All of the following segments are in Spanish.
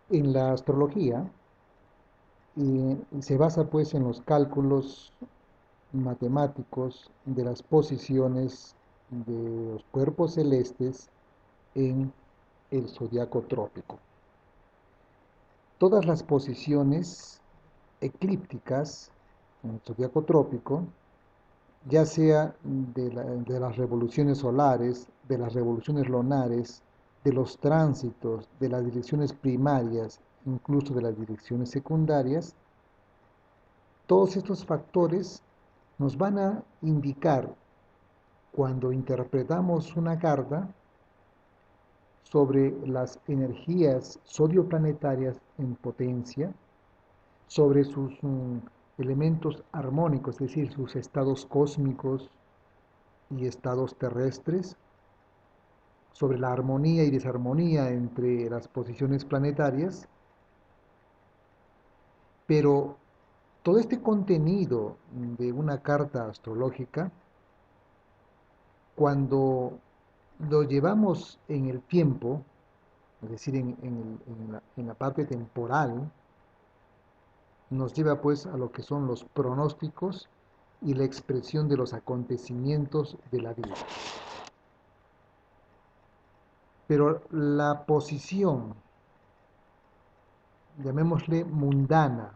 En la astrología se basa pues en los cálculos matemáticos de las posiciones de los cuerpos celestes en el zodiaco trópico. Todas las posiciones eclípticas en el zodiaco trópico, ya sea de las revoluciones solares, de las revoluciones lunares, de los tránsitos, de las direcciones primarias, incluso de las direcciones secundarias, todos estos factores nos van a indicar cuando interpretamos una carta sobre las energías zodioplanetarias en potencia, sobre sus elementos armónicos, es decir, sus estados cósmicos y estados terrestres, sobre la armonía y desarmonía entre las posiciones planetarias, pero todo este contenido de una carta astrológica, cuando lo llevamos en el tiempo, es decir, en la parte temporal, nos lleva pues a lo que son los pronósticos y la expresión de los acontecimientos de la vida. Pero la posición, llamémosle mundana,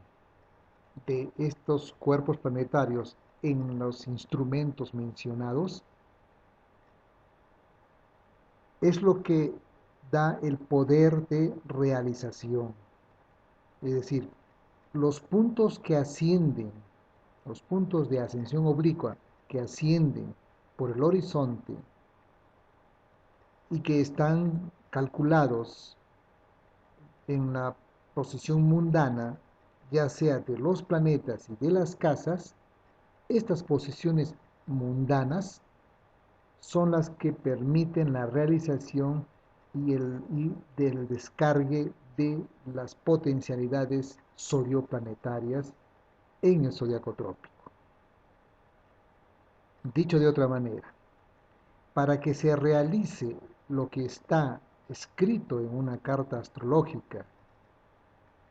de estos cuerpos planetarios en los instrumentos mencionados es lo que da el poder de realización. Es decir, los puntos que ascienden, los puntos de ascensión oblicua que ascienden por el horizonte y que están calculados en la posición mundana, ya sea de los planetas y de las casas, estas posiciones mundanas son las que permiten la realización y del descargue de las potencialidades zodioplanetarias en el zodiaco trópico. Dicho de otra manera, para que se realice lo que está escrito en una carta astrológica,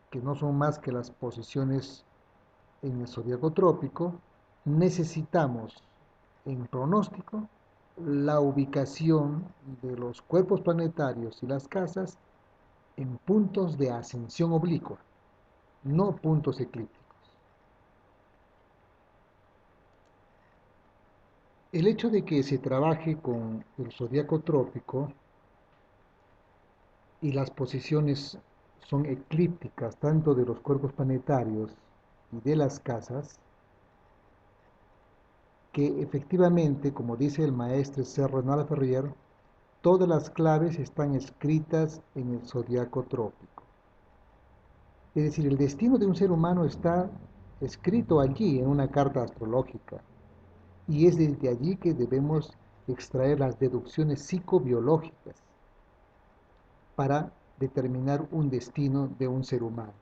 que no son más que las posiciones en el zodiaco trópico, necesitamos en pronóstico la ubicación de los cuerpos planetarios y las casas en puntos de ascensión oblicua, no puntos eclípticos. El hecho de que se trabaje con el zodiaco trópico y las posiciones son eclípticas tanto de los cuerpos planetarios y de las casas, que efectivamente, como dice el maestro Serra Renal Ferrier, todas las claves están escritas en el zodiaco trópico. Es decir, el destino de un ser humano está escrito allí en una carta astrológica y es desde allí que debemos extraer las deducciones psicobiológicas para determinar un destino de un ser humano.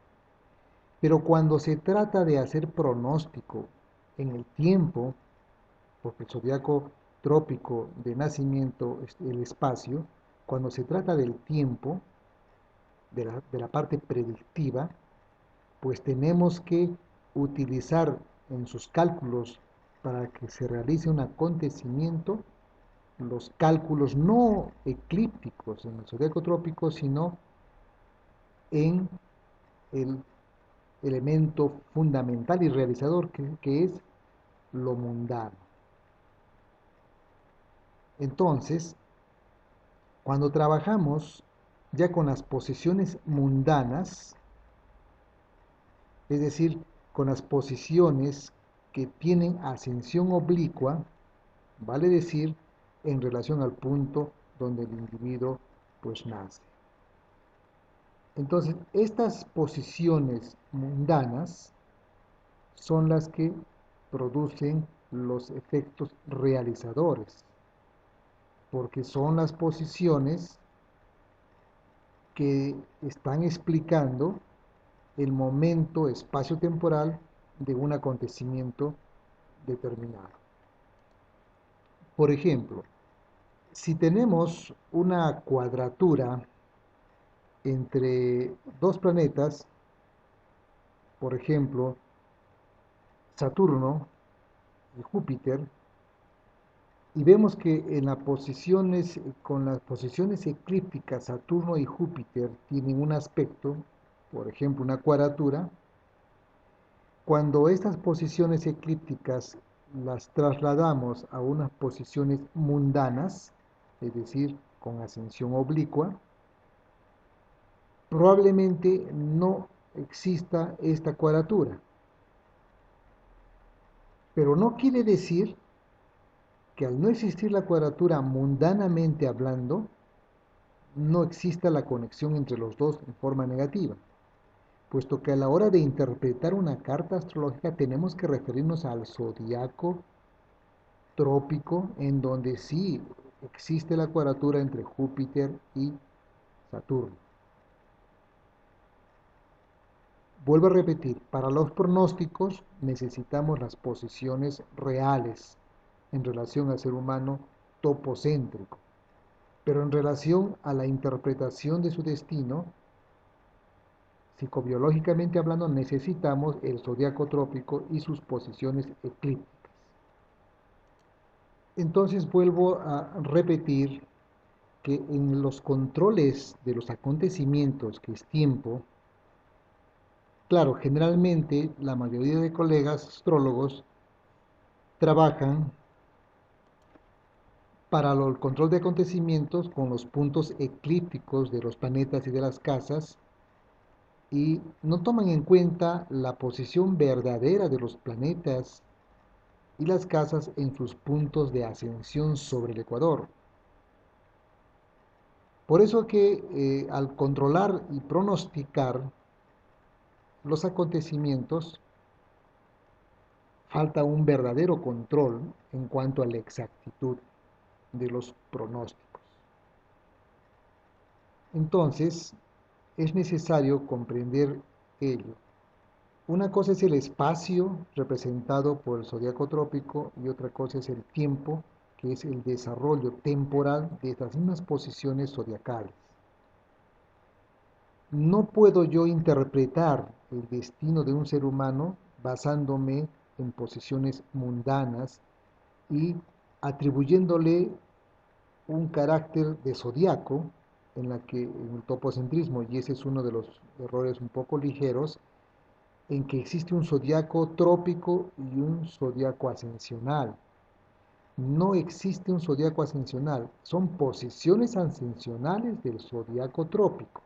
Pero cuando se trata de hacer pronóstico en el tiempo, porque el zodiaco trópico de nacimiento es el espacio, cuando se trata del tiempo, de la parte predictiva, pues tenemos que utilizar en sus cálculos para que se realice un acontecimiento los cálculos no eclípticos en el zodiaco trópico, sino en el elemento fundamental y realizador que es lo mundano. Entonces, cuando trabajamos ya con las posiciones mundanas, es decir, con las posiciones que tienen ascensión oblicua, vale decir, en relación al punto donde el individuo pues nace. Entonces, estas posiciones mundanas son las que producen los efectos realizadores, porque son las posiciones que están explicando el momento espacio-temporal de un acontecimiento determinado. Por ejemplo, si tenemos una cuadratura entre dos planetas, por ejemplo, Saturno y Júpiter, y vemos que en las posiciones, con las posiciones eclípticas, Saturno y Júpiter tienen un aspecto, por ejemplo, una cuadratura. Cuando estas posiciones eclípticas las trasladamos a unas posiciones mundanas, es decir, con ascensión oblicua, probablemente no exista esta cuadratura. Pero no quiere decir que al no existir la cuadratura mundanamente hablando, no exista la conexión entre los dos en forma negativa, puesto que a la hora de interpretar una carta astrológica tenemos que referirnos al zodiaco trópico, en donde sí existe la cuadratura entre Júpiter y Saturno. Vuelvo a repetir, para los pronósticos necesitamos las posiciones reales en relación al ser humano topocéntrico, pero en relación a la interpretación de su destino, psicobiológicamente hablando, necesitamos el zodiaco trópico y sus posiciones eclípticas. Entonces vuelvo a repetir que en los controles de los acontecimientos, que es tiempo, claro, generalmente la mayoría de colegas astrólogos trabajan para el control de acontecimientos con los puntos eclípticos de los planetas y de las casas y no toman en cuenta la posición verdadera de los planetas y las casas en sus puntos de ascensión sobre el ecuador. Por eso que al controlar y pronosticar los acontecimientos, falta un verdadero control en cuanto a la exactitud de los pronósticos. Entonces, es necesario comprender ello. Una cosa es el espacio representado por el zodiaco trópico y otra cosa es el tiempo, que es el desarrollo temporal de estas mismas posiciones zodiacales. No puedo yo interpretar el destino de un ser humano basándome en posiciones mundanas y atribuyéndole un carácter de zodiaco en la que en el topocentrismo, y ese es uno de los errores un poco ligeros, en que existe un zodiaco trópico y un zodiaco ascensional. No existe un zodiaco ascensional, son posiciones ascensionales del zodiaco trópico.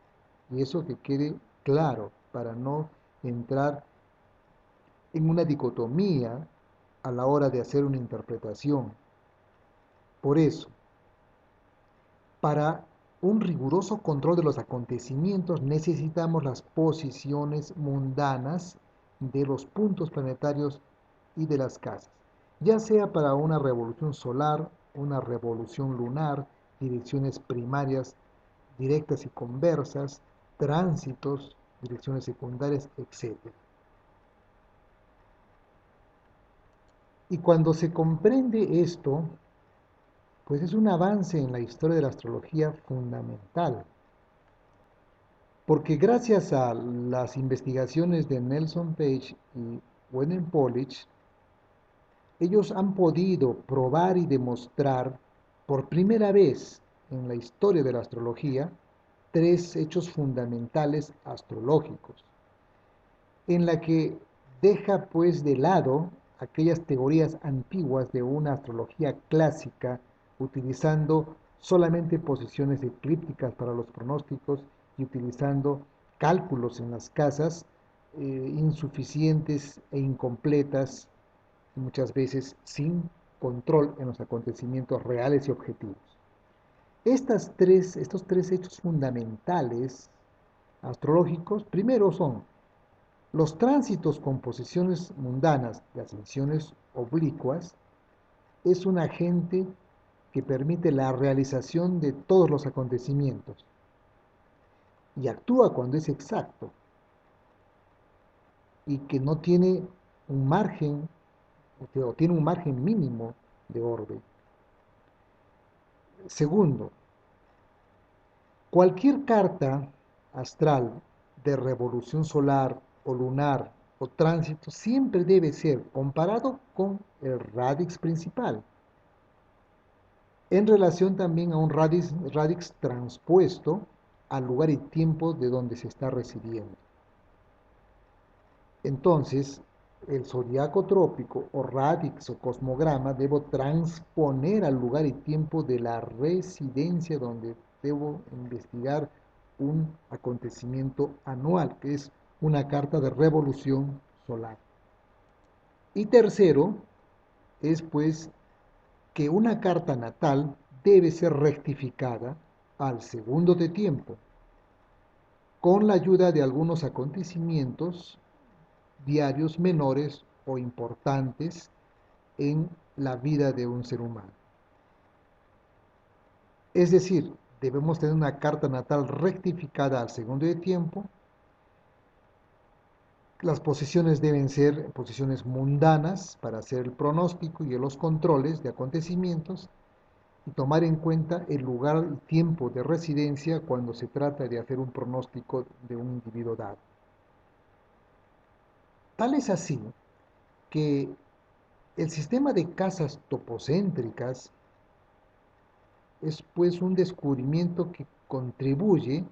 Y eso que quede claro para no entrar en una dicotomía a la hora de hacer una interpretación. Por eso, para un riguroso control de los acontecimientos necesitamos las posiciones mundanas de los puntos planetarios y de las casas, ya sea para una revolución solar, una revolución lunar, direcciones primarias directas y conversas, tránsitos, direcciones secundarias, etc. Y cuando se comprende esto, pues es un avance en la historia de la astrología fundamental, porque gracias a las investigaciones de Nelson Page y Wendell Pollich, ellos han podido probar y demostrar por primera vez en la historia de la astrología tres hechos fundamentales astrológicos, en la que deja pues de lado aquellas teorías antiguas de una astrología clásica utilizando solamente posiciones eclípticas para los pronósticos y utilizando cálculos en las casas insuficientes e incompletas, muchas veces sin control en los acontecimientos reales y objetivos. Estos tres hechos fundamentales astrológicos, primero son los tránsitos con posiciones mundanas de ascensiones oblicuas, es un agente que permite la realización de todos los acontecimientos y actúa cuando es exacto y que no tiene un margen o tiene un margen mínimo de orden. Segundo, cualquier carta astral de revolución solar o lunar o tránsito siempre debe ser comparado con el radix principal, en relación también a un radix transpuesto al lugar y tiempo de donde se está residiendo. Entonces, el zodiaco trópico o radix o cosmograma debo transponer al lugar y tiempo de la residencia donde debo investigar un acontecimiento anual, que es una carta de revolución solar. Y tercero, es pues que una carta natal debe ser rectificada al segundo de tiempo, con la ayuda de algunos acontecimientos diarios menores o importantes en la vida de un ser humano. Es decir, debemos tener una carta natal rectificada al segundo de tiempo. Las posiciones deben ser posiciones mundanas para hacer el pronóstico y los controles de acontecimientos y tomar en cuenta el lugar y tiempo de residencia cuando se trata de hacer un pronóstico de un individuo dado. Tal es así que el sistema de casas topocéntricas es pues un descubrimiento que contribuye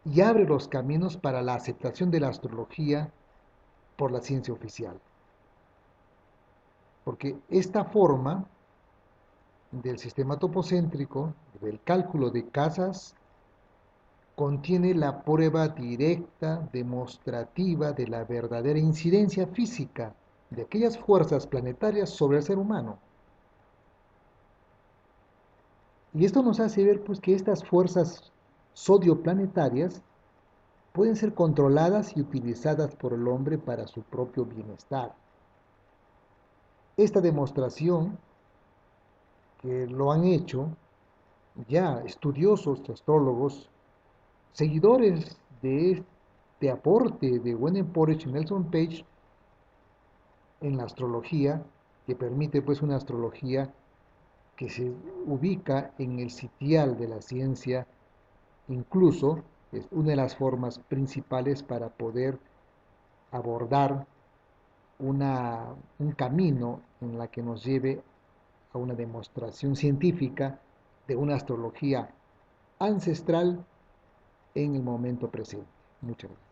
y abre los caminos para la aceptación de la astrología por la ciencia oficial. Porque esta forma del sistema topocéntrico, del cálculo de casas, contiene la prueba directa, demostrativa de la verdadera incidencia física de aquellas fuerzas planetarias sobre el ser humano. Y esto nos hace ver pues que estas fuerzas zodioplanetarias pueden ser controladas y utilizadas por el hombre para su propio bienestar. Esta demostración, que lo han hecho ya estudiosos, astrólogos, seguidores de este aporte de Wendell Porridge y Nelson Page en la astrología, que permite pues una astrología que se ubica en el sitial de la ciencia, incluso es una de las formas principales para poder abordar un camino en la que nos lleve a una demostración científica de una astrología ancestral en el momento presente. Muchas gracias.